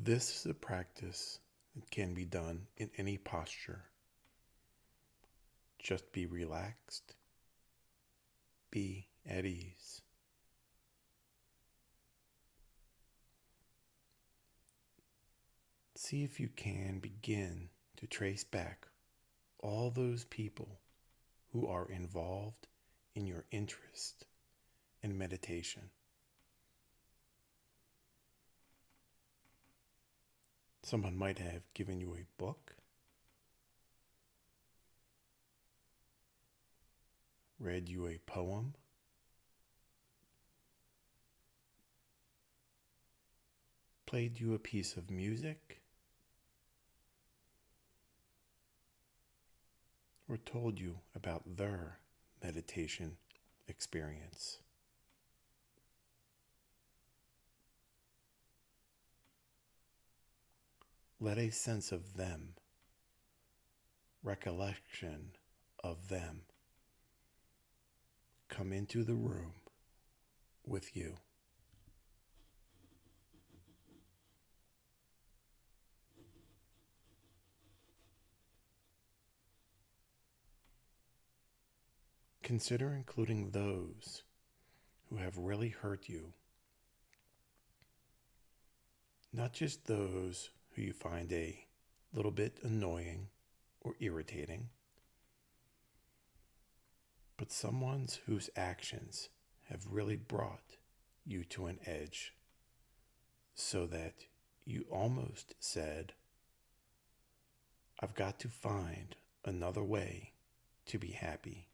This is a practice that can be done in any posture. Just be relaxed. Be at ease. See if you can begin to trace back all those people who are involved in your interest in meditation. Someone might have given you a book, read you a poem, played you a piece of music, or told you about their meditation experience. Let a sense of them, recollection of them, come into the room with you. Consider including those who have really hurt you, not just those who you find a little bit annoying or irritating, but someone whose actions have really brought you to an edge, so that you almost said, I've got to find another way to be happy.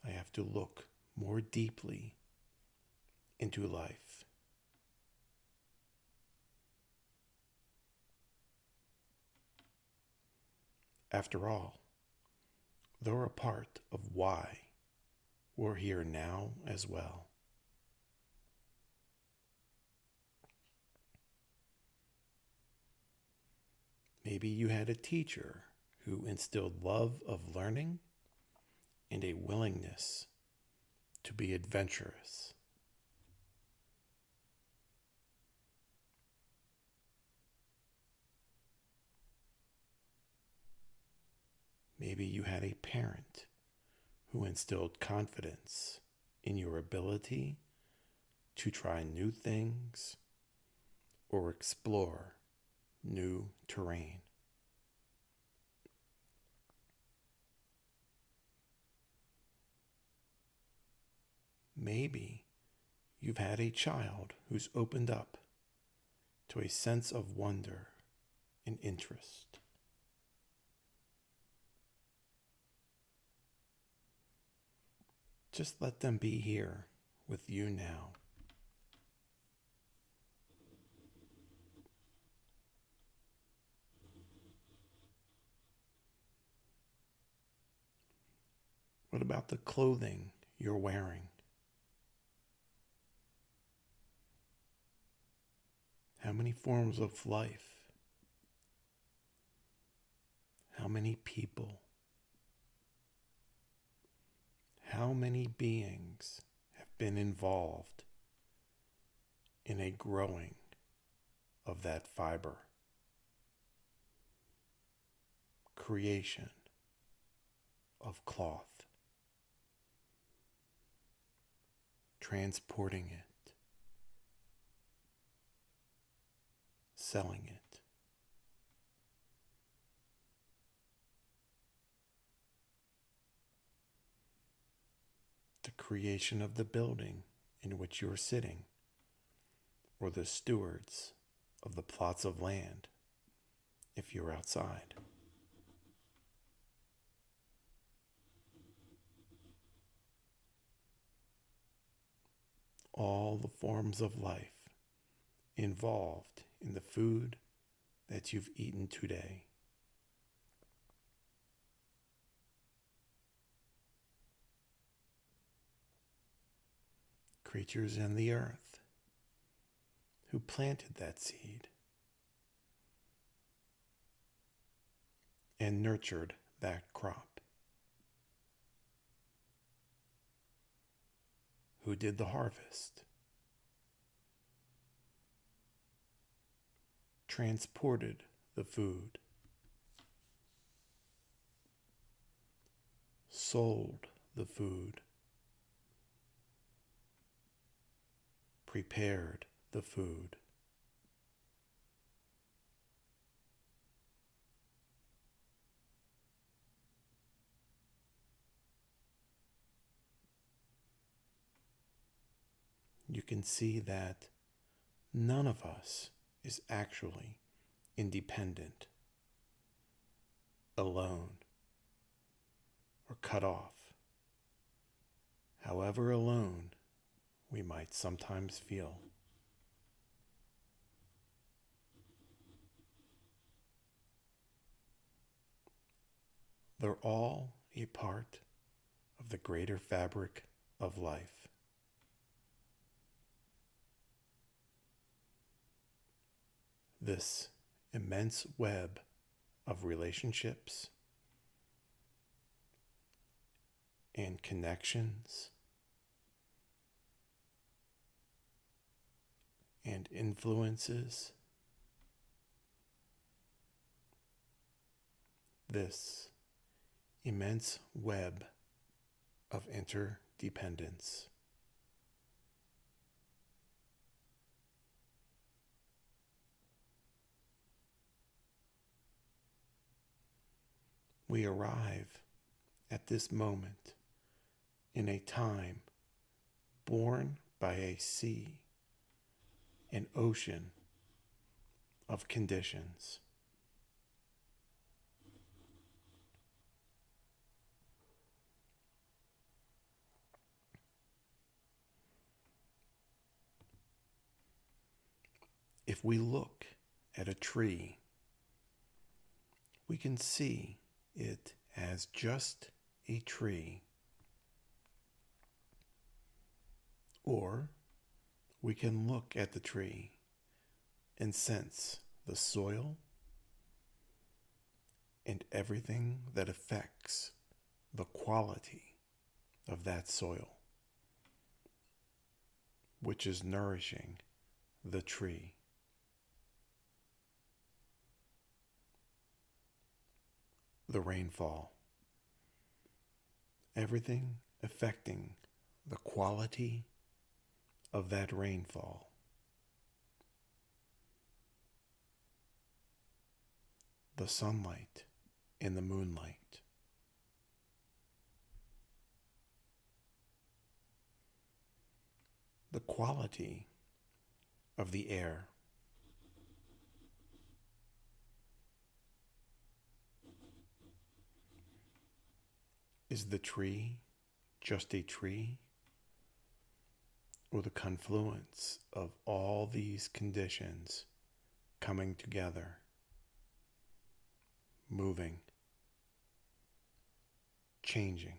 I have to look more deeply into life. After all, they're a part of why we're here now as well. Maybe you had a teacher who instilled love of learning and a willingness to be adventurous. Maybe you had a parent who instilled confidence in your ability to try new things or explore new terrain. Maybe you've had a child who's opened up to a sense of wonder and interest. Just let them be here with you now. What about the clothing you're wearing? How many forms of life? How many people? How many beings have been involved in a growing of that fiber? Creation of cloth. Transporting it. Selling it. The creation of the building in which you're sitting, or the stewards of the plots of land if you're outside. All the forms of life involved in the food that you've eaten today. Creatures in the earth who planted that seed and nurtured that crop, who did the harvest, transported the food, sold the food, prepared the food. You can see that none of us is actually independent, alone, or cut off, however alone we might sometimes feel. They're all a part of the greater fabric of life. This immense web of relationships and connections and influences, this immense web of interdependence. We arrive at this moment in a time born by a sea, an ocean of conditions. If we look at a tree, we can see it as just a tree. Or we can look at the tree and sense the soil and everything that affects the quality of that soil, which is nourishing the tree. The rainfall, everything affecting the quality of that rainfall. The sunlight and the moonlight. The quality of the air. Is the tree just a tree, or the confluence of all these conditions coming together, moving, changing?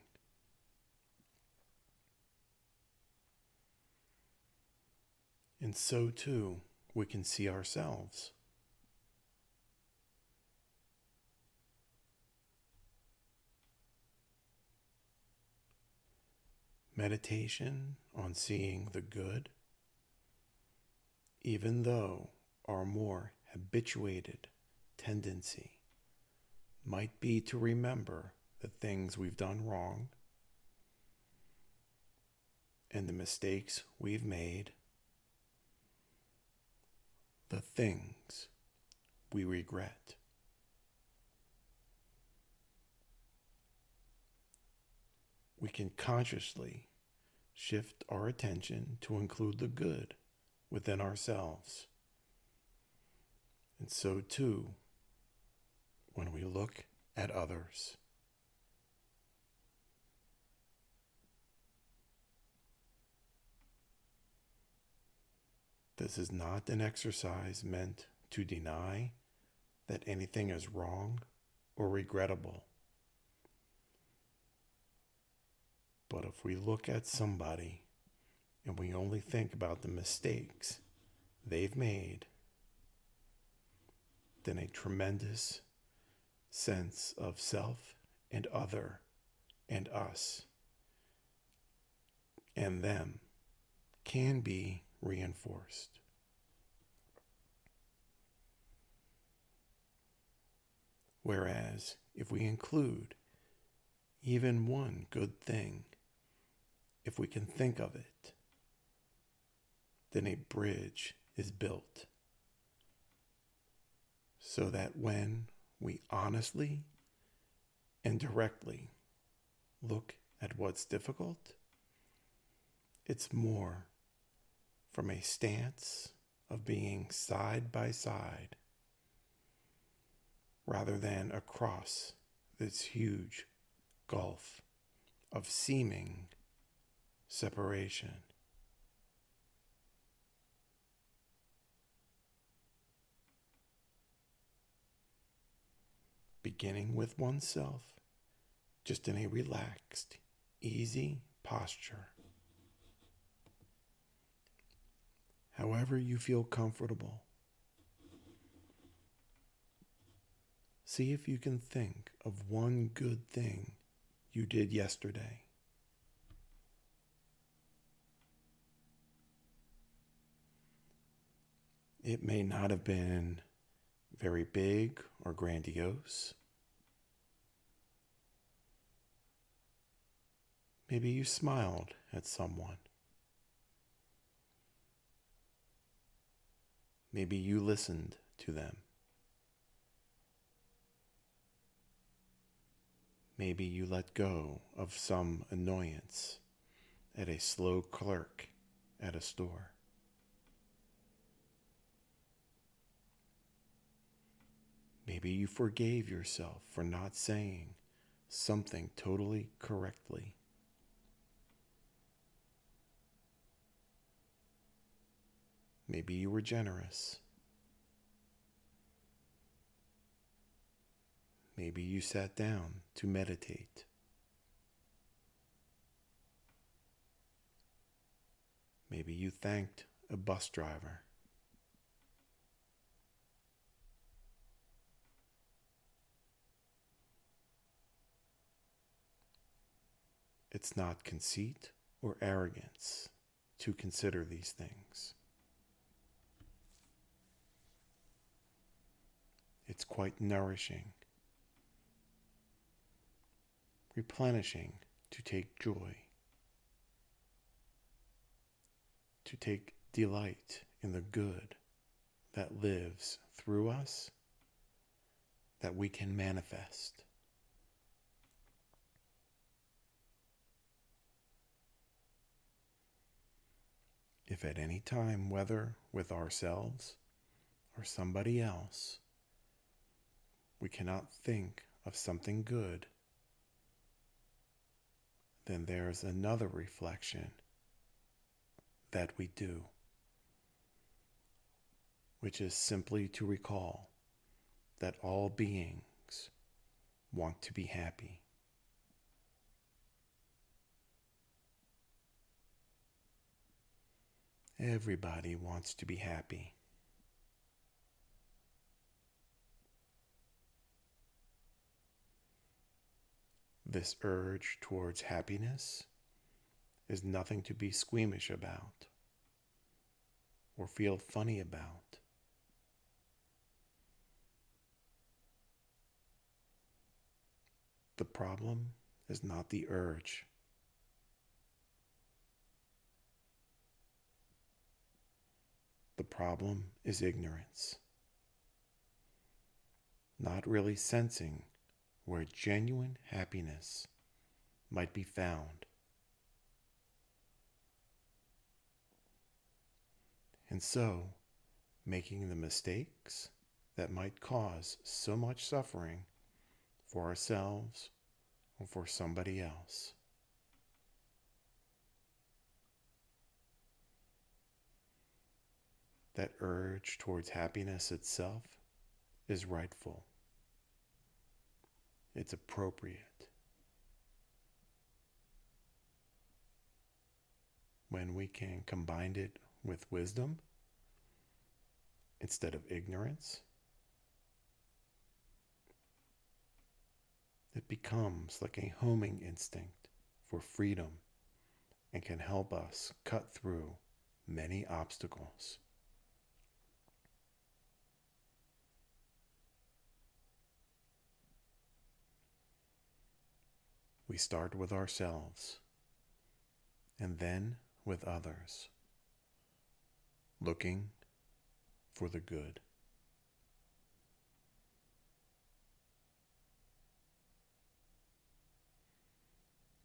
And so too, we can see ourselves. Meditation on seeing the good, even though our more habituated tendency might be to remember the things we've done wrong and the mistakes we've made, the things we regret. We can consciously shift our attention to include the good within ourselves. And so too, when we look at others. This is not an exercise meant to deny that anything is wrong or regrettable. But if we look at somebody and we only think about the mistakes they've made, then a tremendous sense of self and other and us and them can be reinforced. Whereas if we include even one good thing, if we can think of it, then a bridge is built so that when we honestly and directly look at what's difficult, it's more from a stance of being side by side rather than across this huge gulf of seeming separation. Beginning with oneself, just in a relaxed, easy posture. However you feel comfortable. See if you can think of one good thing you did yesterday. It may not have been very big or grandiose. Maybe you smiled at someone. Maybe you listened to them. Maybe you let go of some annoyance at a slow clerk at a store. Maybe you forgave yourself for not saying something totally correctly. Maybe you were generous. Maybe you sat down to meditate. Maybe you thanked a bus driver. It's not conceit or arrogance to consider these things. It's quite nourishing, replenishing to take joy, to take delight in the good that lives through us, that we can manifest. If at any time, whether with ourselves or somebody else, we cannot think of something good, then there's another reflection that we do, which is simply to recall that all beings want to be happy. Everybody wants to be happy. This urge towards happiness is nothing to be squeamish about or feel funny about. The problem is not the urge. The problem is ignorance. Not really sensing where genuine happiness might be found. And so, making the mistakes that might cause so much suffering for ourselves or for somebody else. That urge towards happiness itself is rightful. It's appropriate. When we can combine it with wisdom instead of ignorance, it becomes like a homing instinct for freedom and can help us cut through many obstacles. we start with ourselves and then with others, looking for the good.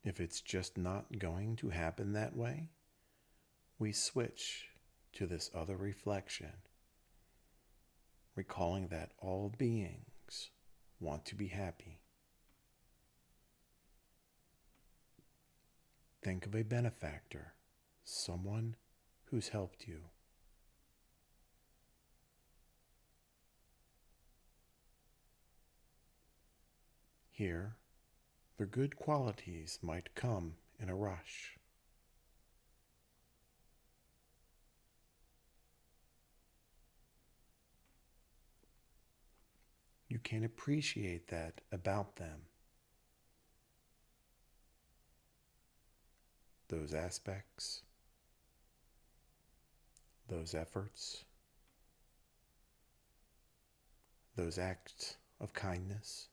If it's just not going to happen that way, we switch to this other reflection, recalling that all beings want to be happy. Think of a benefactor, someone who's helped you. Here, the good qualities might come in a rush. You can appreciate that about them. Those aspects, those efforts, those acts of kindness.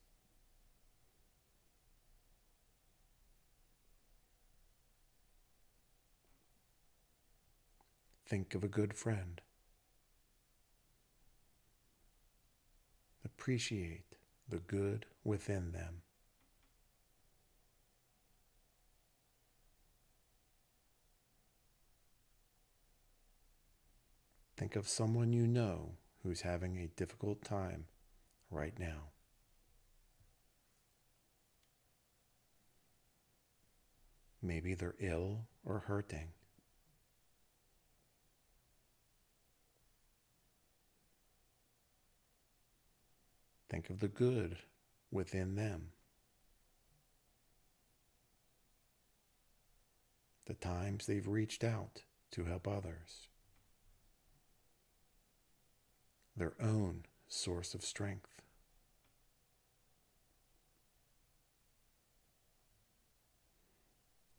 Think of a good friend. Appreciate the good within them. Think of someone you know who's having a difficult time right now. Maybe they're ill or hurting. Think of the good within them. The times they've reached out to help others. Their own source of strength.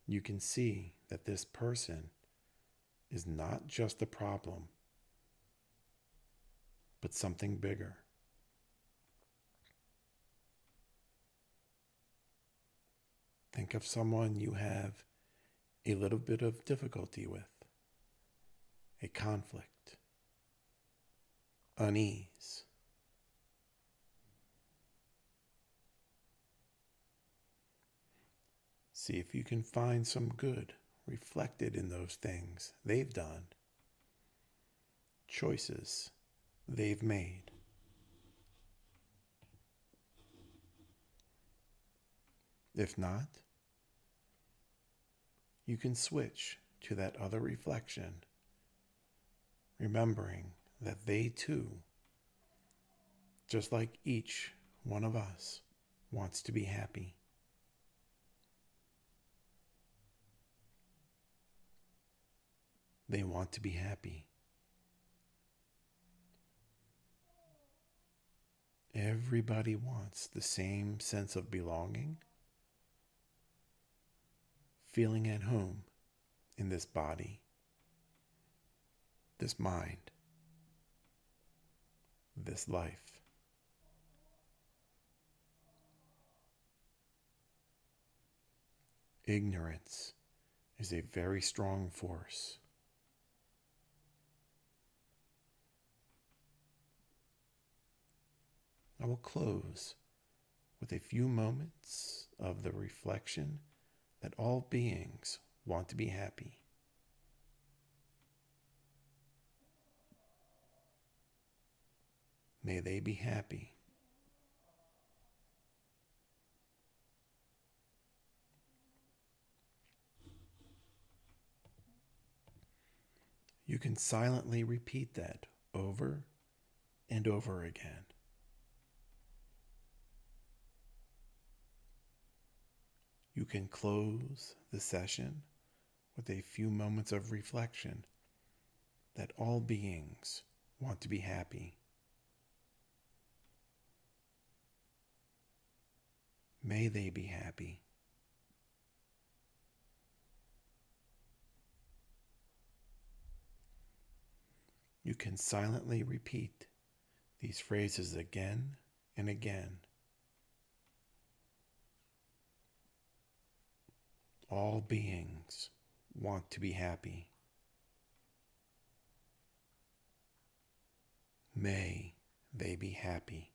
You can see that this person is not just a problem, but something bigger. Think of someone you have a little bit of difficulty with, a conflict, unease. See if you can find some good reflected in those things they've done, choices they've made. If not, you can switch to that other reflection, remembering that they too, just like each one of us, wants to be happy. They want to be happy. Everybody wants the same sense of belonging, feeling at home in this body, this mind, this life. Ignorance is a very strong force. I will close with a few moments of the reflection that all beings want to be happy. May they be happy. You can silently repeat that over and over again. You can close the session with a few moments of reflection that all beings want to be happy. May they be happy. You can silently repeat these phrases again and again. All beings want to be happy. May they be happy.